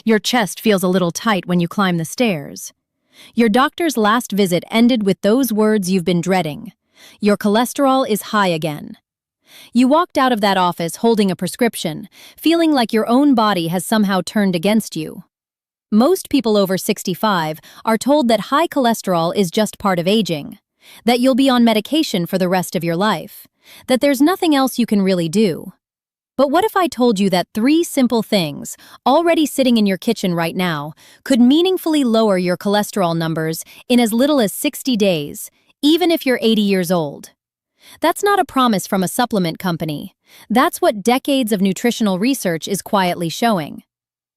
Your chest feels a little tight when you climb the stairs. Your doctor's last visit ended with those words you've been dreading. Your cholesterol is high again. You walked out of that office holding a prescription, feeling like your own body has somehow turned against you. Most people over 65 are told that high cholesterol is just part of aging, that you'll be on medication for the rest of your life, that there's nothing else you can really do. But what if I told you that 3 simple things, already sitting in your kitchen right now, could meaningfully lower your cholesterol numbers in as little as 60 days, even if you're 80 years old? That's not a promise from a supplement company. That's what decades of nutritional research is quietly showing.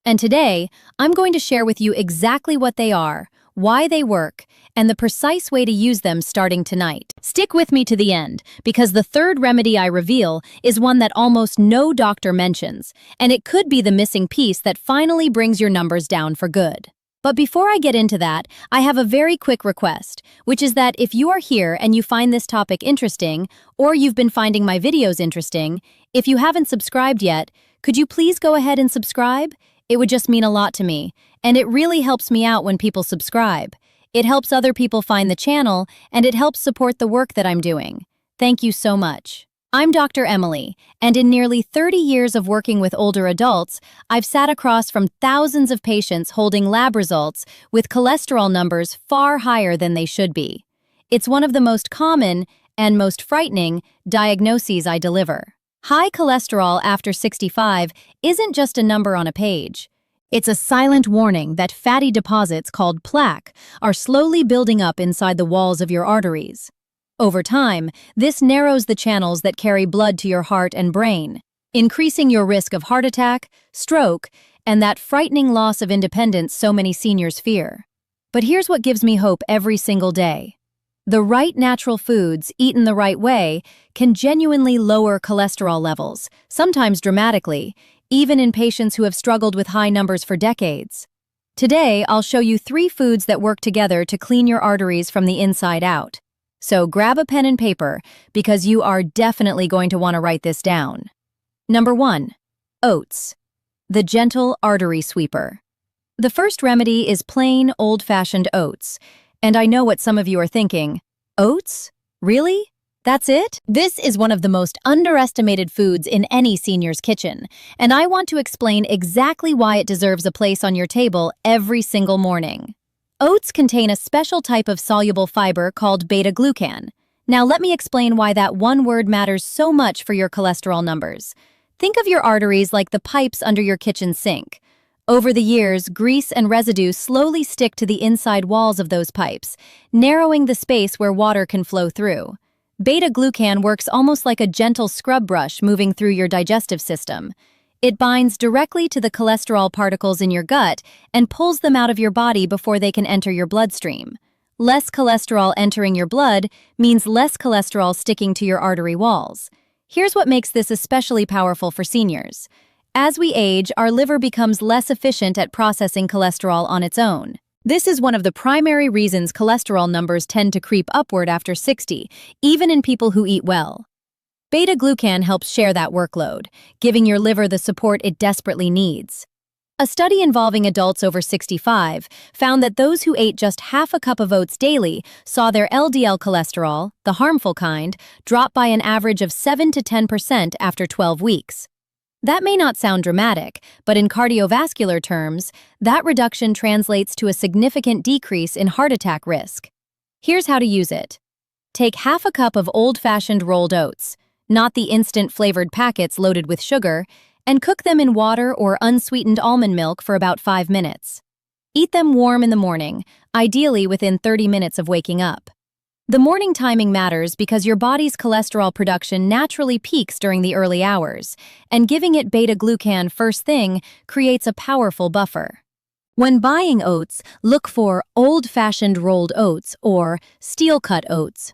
And today, I'm going to share with you exactly what they are, why they work, and the precise way to use them starting tonight. Stick with me to the end, because the third remedy I reveal is one that almost no doctor mentions, and it could be the missing piece that finally brings your numbers down for good. But before I get into that, I have a very quick request, which is that if you are here and you find this topic interesting, or you've been finding my videos interesting, if you haven't subscribed yet, could you please go ahead and subscribe? It would just mean a lot to me, and it really helps me out when people subscribe. It helps other people find the channel, and it helps support the work that I'm doing. Thank you so much. I'm Dr. Emily, and in nearly 30 years of working with older adults, I've sat across from thousands of patients holding lab results with cholesterol numbers far higher than they should be. It's one of the most common and most frightening diagnoses I deliver. High cholesterol after 65 isn't just a number on a page. It's a silent warning that fatty deposits called plaque are slowly building up inside the walls of your arteries. Over time, this narrows the channels that carry blood to your heart and brain, increasing your risk of heart attack, stroke, and that frightening loss of independence so many seniors fear. But here's what gives me hope every single day. The right natural foods, eaten the right way, can genuinely lower cholesterol levels, sometimes dramatically, even in patients who have struggled with high numbers for decades. Today, I'll show you 3 foods that work together to clean your arteries from the inside out. So grab a pen and paper, because you are definitely going to want to write this down. Number 1. Oats, the gentle artery sweeper. The first remedy is plain, old-fashioned oats. And I know what some of you are thinking. Oats? Really? That's it? This is one of the most underestimated foods in any senior's kitchen, and I want to explain exactly why it deserves a place on your table every single morning. Oats contain a special type of soluble fiber called beta-glucan. Now let me explain why that one word matters so much for your cholesterol numbers. Think of your arteries like the pipes under your kitchen sink. Over the years, grease and residue slowly stick to the inside walls of those pipes, narrowing the space where water can flow through. Beta-glucan works almost like a gentle scrub brush moving through your digestive system. It binds directly to the cholesterol particles in your gut and pulls them out of your body before they can enter your bloodstream. Less cholesterol entering your blood means less cholesterol sticking to your artery walls. Here's what makes this especially powerful for seniors. As we age, our liver becomes less efficient at processing cholesterol on its own. This is one of the primary reasons cholesterol numbers tend to creep upward after 60, even in people who eat well. Beta-glucan helps share that workload, giving your liver the support it desperately needs. A study involving adults over 65 found that those who ate just half a cup of oats daily saw their LDL cholesterol, the harmful kind, drop by an average of 7 to 10% after 12 weeks. That may not sound dramatic, but in cardiovascular terms, that reduction translates to a significant decrease in heart attack risk. Here's how to use it. Take half a cup of old-fashioned rolled oats, not the instant flavored packets loaded with sugar, and cook them in water or unsweetened almond milk for about 5 minutes. Eat them warm in the morning, ideally within 30 minutes of waking up. The morning timing matters because your body's cholesterol production naturally peaks during the early hours, and giving it beta-glucan first thing creates a powerful buffer. When buying oats, look for old-fashioned rolled oats or steel-cut oats.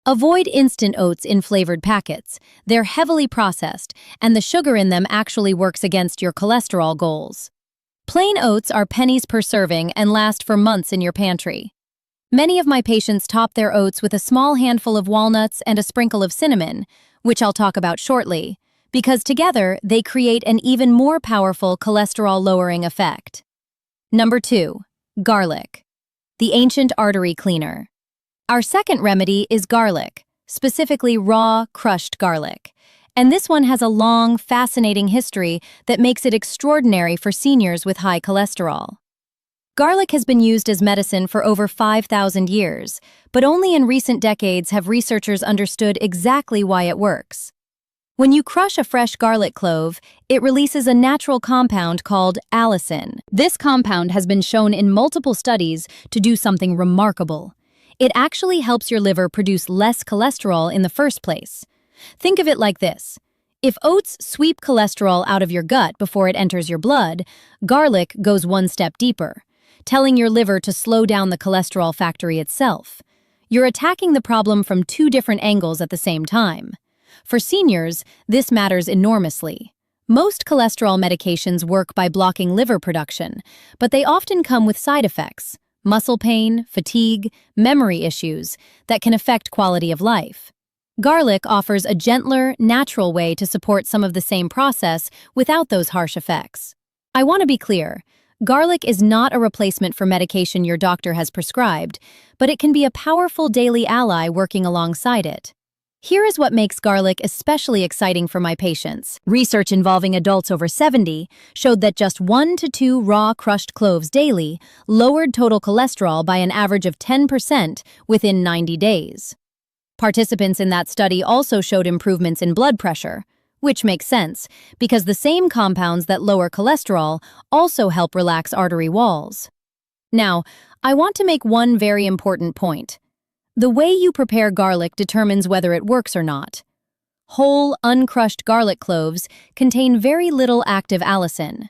Avoid instant oats in flavored packets. They're heavily processed, and the sugar in them actually works against your cholesterol goals. Plain oats are pennies per serving and last for months in your pantry. Many of my patients top their oats with a small handful of walnuts and a sprinkle of cinnamon, which I'll talk about shortly, because together they create an even more powerful cholesterol-lowering effect. Number 2. Garlic, the ancient artery cleaner. Our second remedy is garlic, specifically raw, crushed garlic. And this one has a long, fascinating history that makes it extraordinary for seniors with high cholesterol. Garlic has been used as medicine for over 5,000 years, but only in recent decades have researchers understood exactly why it works. When you crush a fresh garlic clove, it releases a natural compound called allicin. This compound has been shown in multiple studies to do something remarkable. It actually helps your liver produce less cholesterol in the first place. Think of it like this. If oats sweep cholesterol out of your gut before it enters your blood, garlic goes one step deeper, telling your liver to slow down the cholesterol factory itself. You're attacking the problem from two different angles at the same time. For seniors, this matters enormously. Most cholesterol medications work by blocking liver production, but they often come with side effects, muscle pain, fatigue, memory issues that can affect quality of life. Garlic offers a gentler, natural way to support some of the same process without those harsh effects. I want to be clear. Garlic is not a replacement for medication your doctor has prescribed, but it can be a powerful daily ally working alongside it. Here is what makes garlic especially exciting for my patients. Research involving adults over 70 showed that just 1 to 2 raw crushed cloves daily lowered total cholesterol by an average of 10% within 90 days. Participants in that study also showed improvements in blood pressure, which makes sense because the same compounds that lower cholesterol also help relax artery walls. Now, I want to make one very important point. The way you prepare garlic determines whether it works or not. Whole, uncrushed garlic cloves contain very little active allicin.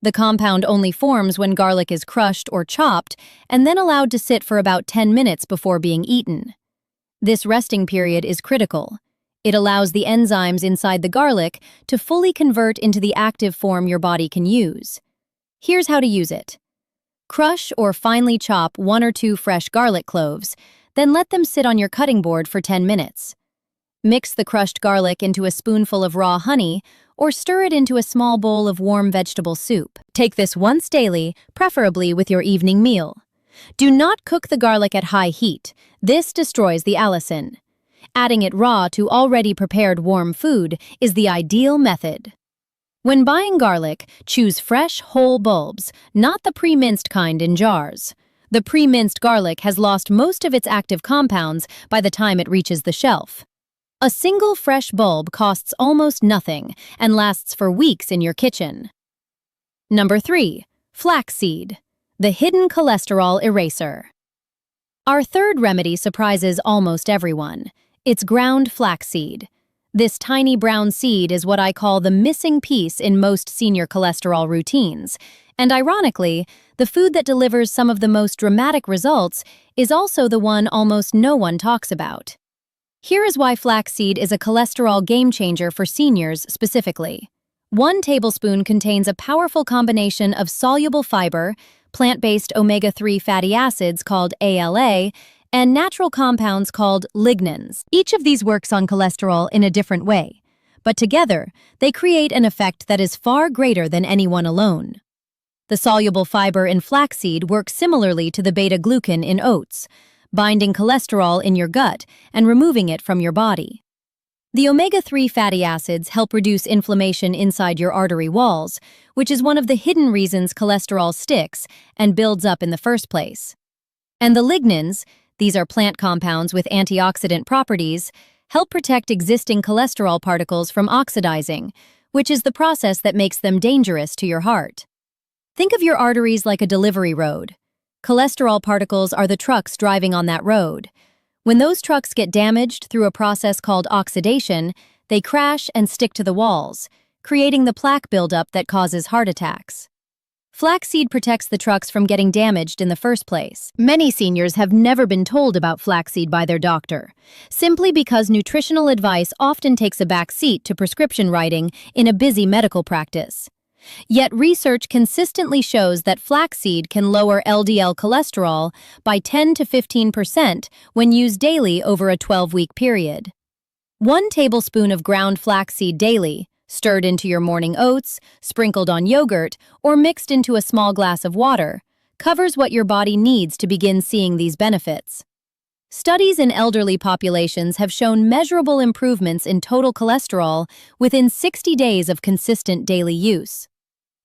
The compound only forms when garlic is crushed or chopped and then allowed to sit for about 10 minutes before being eaten. This resting period is critical. It allows the enzymes inside the garlic to fully convert into the active form your body can use. Here's how to use it. Crush or finely chop 1 or 2 fresh garlic cloves, then let them sit on your cutting board for 10 minutes. Mix the crushed garlic into a spoonful of raw honey or stir it into a small bowl of warm vegetable soup. Take this once daily, preferably with your evening meal. Do not cook the garlic at high heat. This destroys the allicin. Adding it raw to already prepared warm food is the ideal method. When buying garlic, choose fresh, whole bulbs, not the pre-minced kind in jars. The pre-minced garlic has lost most of its active compounds by the time it reaches the shelf. A single fresh bulb costs almost nothing and lasts for weeks in your kitchen. Number 3. Flaxseed, the hidden cholesterol eraser. Our third remedy surprises almost everyone. It's ground flaxseed. This tiny brown seed is what I call the missing piece in most senior cholesterol routines. And ironically, the food that delivers some of the most dramatic results is also the one almost no one talks about. Here is why flaxseed is a cholesterol game-changer for seniors specifically. 1 tablespoon contains a powerful combination of soluble fiber, plant-based omega-3 fatty acids called ALA, and natural compounds called lignans. Each of these works on cholesterol in a different way, but together, they create an effect that is far greater than any one alone. The soluble fiber in flaxseed works similarly to the beta-glucan in oats, binding cholesterol in your gut and removing it from your body. The omega-3 fatty acids help reduce inflammation inside your artery walls, which is one of the hidden reasons cholesterol sticks and builds up in the first place. And the lignans, these are plant compounds with antioxidant properties, help protect existing cholesterol particles from oxidizing, which is the process that makes them dangerous to your heart. Think of your arteries like a delivery road. Cholesterol particles are the trucks driving on that road. When those trucks get damaged through a process called oxidation, they crash and stick to the walls, creating the plaque buildup that causes heart attacks. Flaxseed protects the trucks from getting damaged in the first place. Many seniors have never been told about flaxseed by their doctor, simply because nutritional advice often takes a back seat to prescription writing in a busy medical practice. Yet research consistently shows that flaxseed can lower LDL cholesterol by 10 to 15% when used daily over a 12-week period. 1 tablespoon of ground flaxseed daily, stirred into your morning oats, sprinkled on yogurt, or mixed into a small glass of water, covers what your body needs to begin seeing these benefits. Studies in elderly populations have shown measurable improvements in total cholesterol within 60 days of consistent daily use.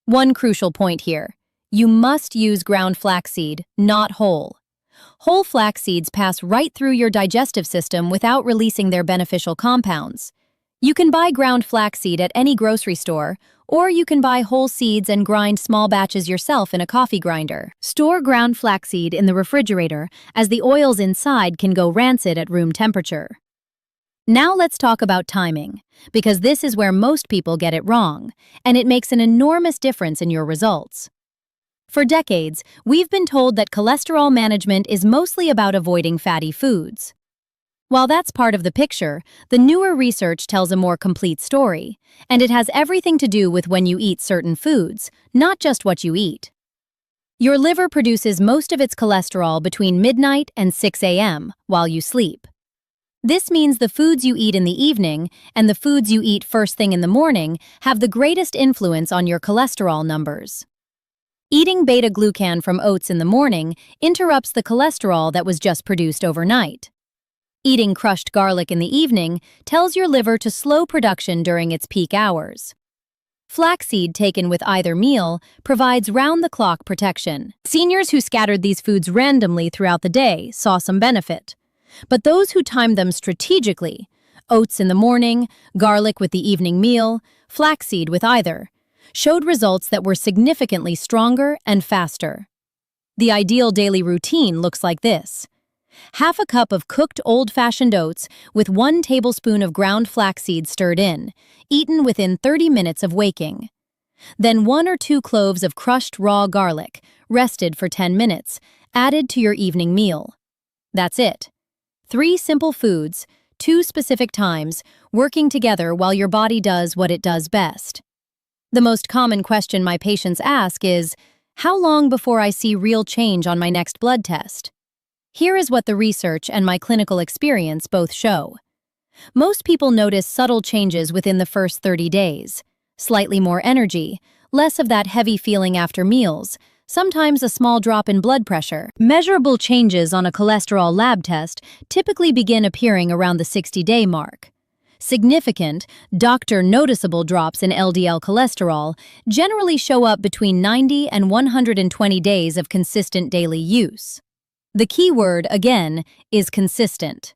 One crucial point here: you must use ground flaxseed, not whole. Whole flax seeds pass right through your digestive system without releasing their beneficial compounds. You can buy ground flaxseed at any grocery store, or you can buy whole seeds and grind small batches yourself in a coffee grinder. Store ground flaxseed in the refrigerator, as the oils inside can go rancid at room temperature. Now let's talk about timing, because this is where most people get it wrong, and it makes an enormous difference in your results. For decades, we've been told that cholesterol management is mostly about avoiding fatty foods. While that's part of the picture, the newer research tells a more complete story, and it has everything to do with when you eat certain foods, not just what you eat. Your liver produces most of its cholesterol between midnight and 6 a.m. while you sleep. This means the foods you eat in the evening and the foods you eat first thing in the morning have the greatest influence on your cholesterol numbers. Eating beta-glucan from oats in the morning interrupts the cholesterol that was just produced overnight. Eating crushed garlic in the evening tells your liver to slow production during its peak hours. Flaxseed taken with either meal provides round-the-clock protection. Seniors who scattered these foods randomly throughout the day saw some benefit. But those who timed them strategically, oats in the morning, garlic with the evening meal, flaxseed with either, showed results that were significantly stronger and faster. The ideal daily routine looks like this: half a cup of cooked old-fashioned oats with 1 tablespoon of ground flaxseed stirred in, eaten within 30 minutes of waking. Then 1 or 2 cloves of crushed raw garlic, rested for 10 minutes, added to your evening meal. That's it. 3 simple foods, 2 specific times, working together while your body does what it does best. The most common question my patients ask is, how long before I see real change on my next blood test? Here is what the research and my clinical experience both show. Most people notice subtle changes within the first 30 days. Slightly more energy, less of that heavy feeling after meals, sometimes a small drop in blood pressure. Measurable changes on a cholesterol lab test typically begin appearing around the 60-day mark. Significant, doctor-noticeable drops in LDL cholesterol generally show up between 90 and 120 days of consistent daily use. The key word, again, is consistent.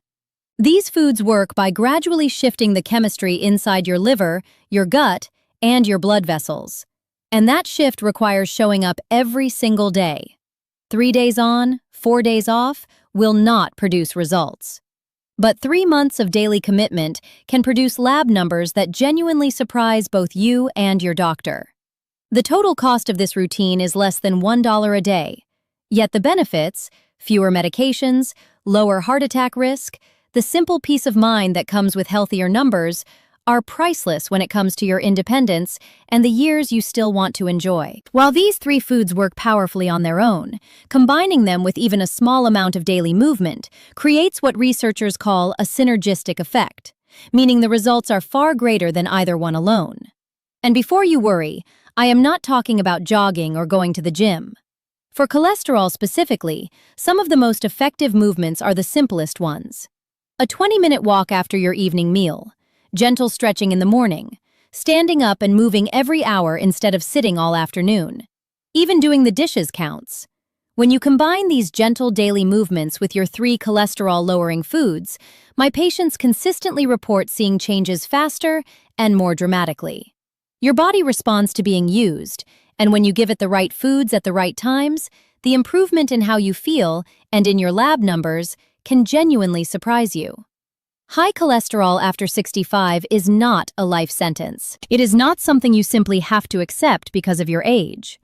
These foods work by gradually shifting the chemistry inside your liver, your gut, and your blood vessels. And that shift requires showing up every single day. 3 days on, 4 days off will not produce results. But 3 months of daily commitment can produce lab numbers that genuinely surprise both you and your doctor. The total cost of this routine is less than $1 a day. Yet the benefits, fewer medications, lower heart attack risk, the simple peace of mind that comes with healthier numbers, are priceless when it comes to your independence and the years you still want to enjoy. While these 3 foods work powerfully on their own, combining them with even a small amount of daily movement creates what researchers call a synergistic effect, meaning the results are far greater than either one alone. And before you worry, I am not talking about jogging or going to the gym. For cholesterol specifically, some of the most effective movements are the simplest ones. A 20-minute walk after your evening meal, gentle stretching in the morning, standing up and moving every hour instead of sitting all afternoon. Even doing the dishes counts. When you combine these gentle daily movements with your 3 cholesterol-lowering foods, my patients consistently report seeing changes faster and more dramatically. Your body responds to being used, and when you give it the right foods at the right times, the improvement in how you feel and in your lab numbers can genuinely surprise you. High cholesterol after 65 is not a life sentence. It is not something you simply have to accept because of your age.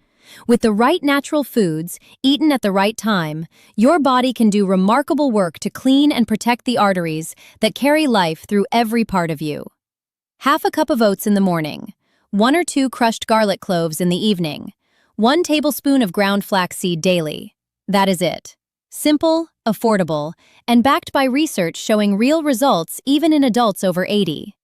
With the right natural foods, eaten at the right time, your body can do remarkable work to clean and protect the arteries that carry life through every part of you. Half a cup of oats in the morning, 1 or 2 crushed garlic cloves in the evening, 1 tablespoon of ground flaxseed daily. That is it. Simple, affordable, and backed by research showing real results even in adults over 80.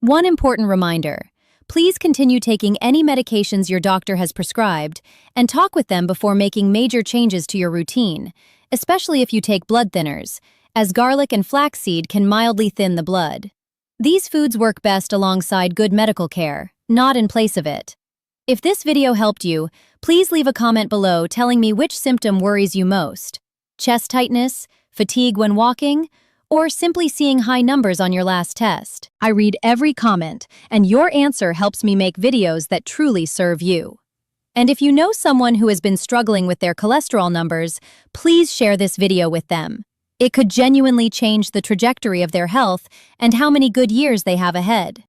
One important reminder: Please continue taking any medications your doctor has prescribed and talk with them before making major changes to your routine, especially if you take blood thinners, as garlic and flaxseed can mildly thin the blood. These foods work best alongside good medical care, not in place of it. If this video helped you, please leave a comment below telling me which symptom worries you most: chest tightness, fatigue when walking, or simply seeing high numbers on your last test. I read every comment, and your answer helps me make videos that truly serve you. And if you know someone who has been struggling with their cholesterol numbers, please share this video with them. It could genuinely change the trajectory of their health and how many good years they have ahead.